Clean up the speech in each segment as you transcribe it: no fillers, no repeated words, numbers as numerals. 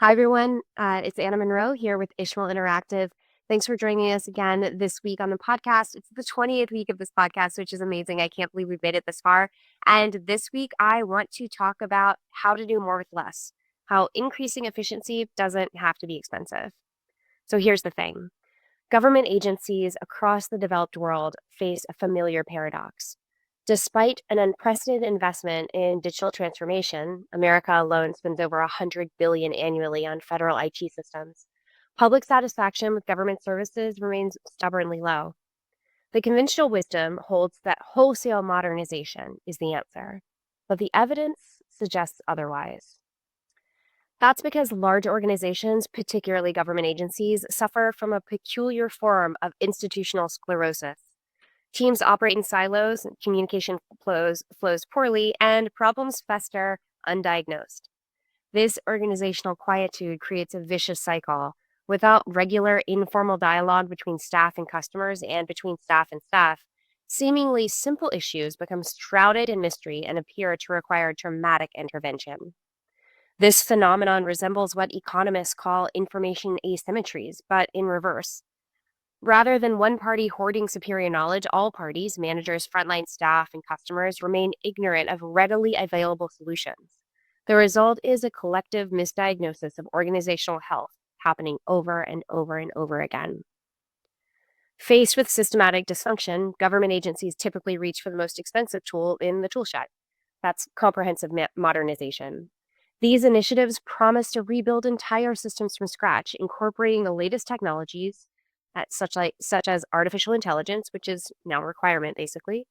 Hi, everyone. It's Anna Monroe here with Ishmael Interactive. Thanks for joining us again this week on the podcast. It's the 20th week of this podcast, which is amazing. I can't believe we've made it this far. And this week, I want to talk about how to do more with less, how increasing efficiency doesn't have to be expensive. So here's the thing. Government agencies across the developed world face a familiar paradox. Despite an unprecedented investment in digital transformation, America alone spends over $100 billion annually on federal IT systems. Public satisfaction with government services remains stubbornly low. The conventional wisdom holds that wholesale modernization is the answer, but the evidence suggests otherwise. That's because large organizations, particularly government agencies, suffer from a peculiar form of institutional sclerosis. Teams operate in silos, communication flows poorly, and problems fester undiagnosed. This organizational quietude creates a vicious cycle. Without regular informal dialogue between staff and customers and between staff and staff, seemingly simple issues become shrouded in mystery and appear to require dramatic intervention. This phenomenon resembles what economists call information asymmetries, but in reverse. Rather than one party hoarding superior knowledge, all parties, managers, frontline staff, and customers, remain ignorant of readily available solutions. The result is a collective misdiagnosis of organizational health happening over and over and over again. Faced with systematic dysfunction, government agencies typically reach for the most expensive tool in the tool shed. That's comprehensive modernization. These initiatives promise to rebuild entire systems from scratch, incorporating the latest technologies, such as artificial intelligence, which is now a requirement basically,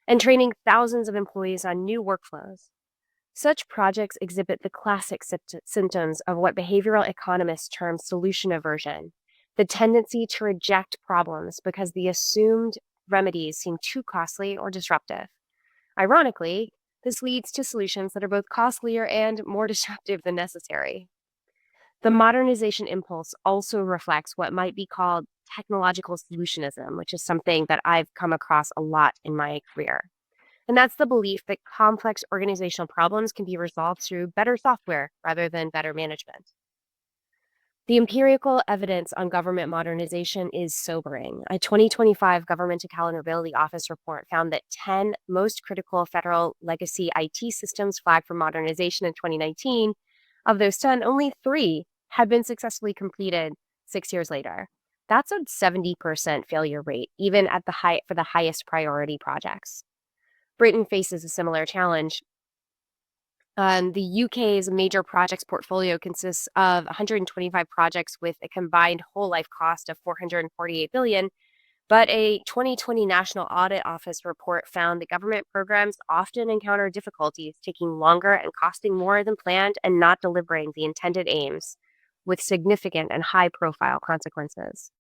and training thousands of employees on new workflows. Such projects exhibit the classic symptoms of what behavioral economists term solution aversion, the tendency to reject problems because the assumed remedies seem too costly or disruptive. Ironically, this leads to solutions that are both costlier and more disruptive than necessary. The modernization impulse also reflects what might be called technological solutionism, which is something that I've come across a lot in my career. And that's the belief that complex organizational problems can be resolved through better software rather than better management. The empirical evidence on government modernization is sobering. A 2025 Government Accountability Office report found that 10 most critical federal legacy IT systems flagged for modernization in 2019, of those 10, only 3 had been successfully completed 6 years later. That's a 70% failure rate, even at for the highest priority projects. Britain faces a similar challenge. The UK's major projects portfolio consists of 125 projects with a combined whole life cost of $448 billion, but a 2020 National Audit Office report found that government programs often encounter difficulties, taking longer and costing more than planned and not delivering the intended aims, with significant and high-profile consequences.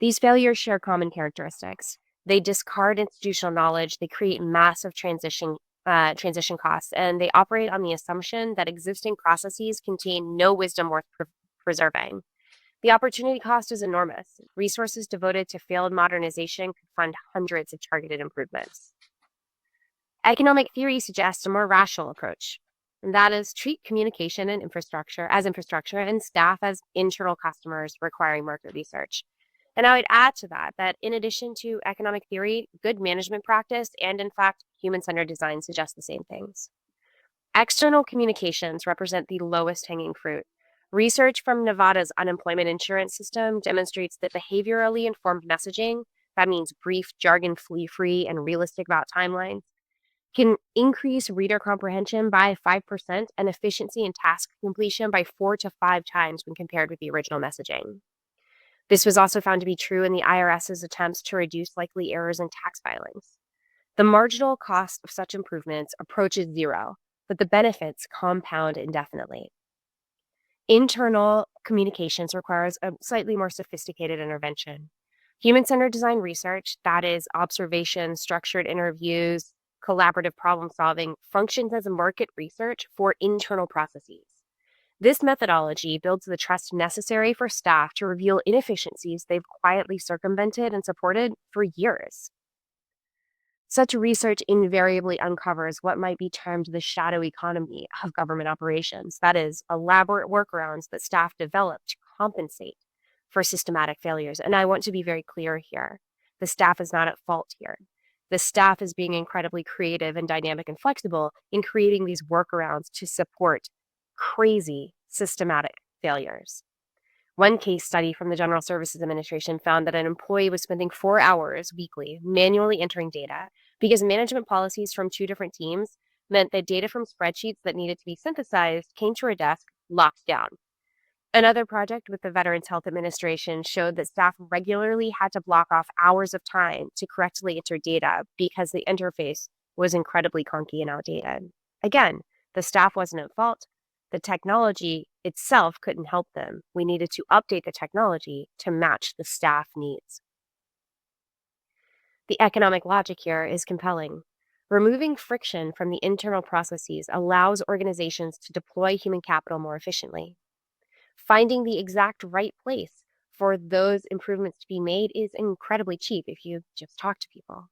These failures share common characteristics. They discard institutional knowledge, they create massive transition costs, and they operate on the assumption that existing processes contain no wisdom worth preserving. The opportunity cost is enormous. Resources devoted to failed modernization could fund hundreds of targeted improvements. Economic theory suggests a more rational approach, and that is treat communication and infrastructure and staff as internal customers requiring market research. And I would add to that in addition to economic theory, good management practice and, in fact, human-centered design suggest the same things. External communications represent the lowest hanging fruit. Research from Nevada's unemployment insurance system demonstrates that behaviorally informed messaging, that means brief, jargon-free, and realistic about timelines, can increase reader comprehension by 5% and efficiency in task completion by 4 to 5 times when compared with the original messaging. This was also found to be true in the IRS's attempts to reduce likely errors in tax filings. The marginal cost of such improvements approaches zero, but the benefits compound indefinitely. Internal communications requires a slightly more sophisticated intervention. Human-centered design research, that is, observation, structured interviews, collaborative problem solving, functions as a market research for internal processes. This methodology builds the trust necessary for staff to reveal inefficiencies they've quietly circumvented and supported for years. Such research invariably uncovers what might be termed the shadow economy of government operations. That is, elaborate workarounds that staff develop to compensate for systematic failures. And I want to be very clear here, the staff is not at fault here. The staff is being incredibly creative and dynamic and flexible in creating these workarounds to support crazy systematic failures. One case study from the General Services Administration found that an employee was spending 4 hours weekly manually entering data because management policies from two different teams meant that data from spreadsheets that needed to be synthesized came to her desk locked down. Another project with the Veterans Health Administration showed that staff regularly had to block off hours of time to correctly enter data because the interface was incredibly clunky and outdated. Again, the staff wasn't at fault. The technology itself couldn't help them. We needed to update the technology to match the staff needs. The economic logic here is compelling. Removing friction from the internal processes allows organizations to deploy human capital more efficiently. Finding the exact right place for those improvements to be made is incredibly cheap if you just talk to people.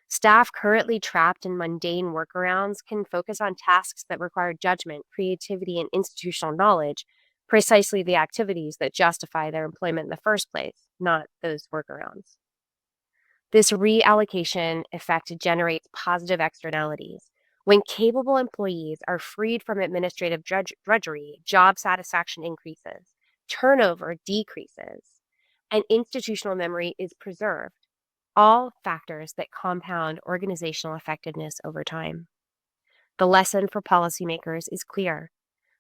Staff currently trapped in mundane workarounds can focus on tasks that require judgment, creativity, and institutional knowledge, precisely the activities that justify their employment in the first place, not those workarounds. This reallocation effect generates positive externalities. When capable employees are freed from administrative drudgery, job satisfaction increases, turnover decreases, and institutional memory is preserved, all factors that compound organizational effectiveness over time. The lesson for policymakers is clear.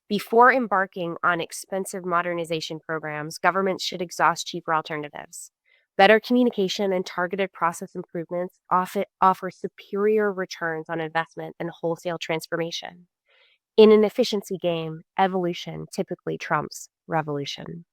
Before embarking on expensive modernization programs, governments should exhaust cheaper alternatives. Better communication and targeted process improvements offer superior returns on investment and wholesale transformation. In an efficiency game, evolution typically trumps revolution.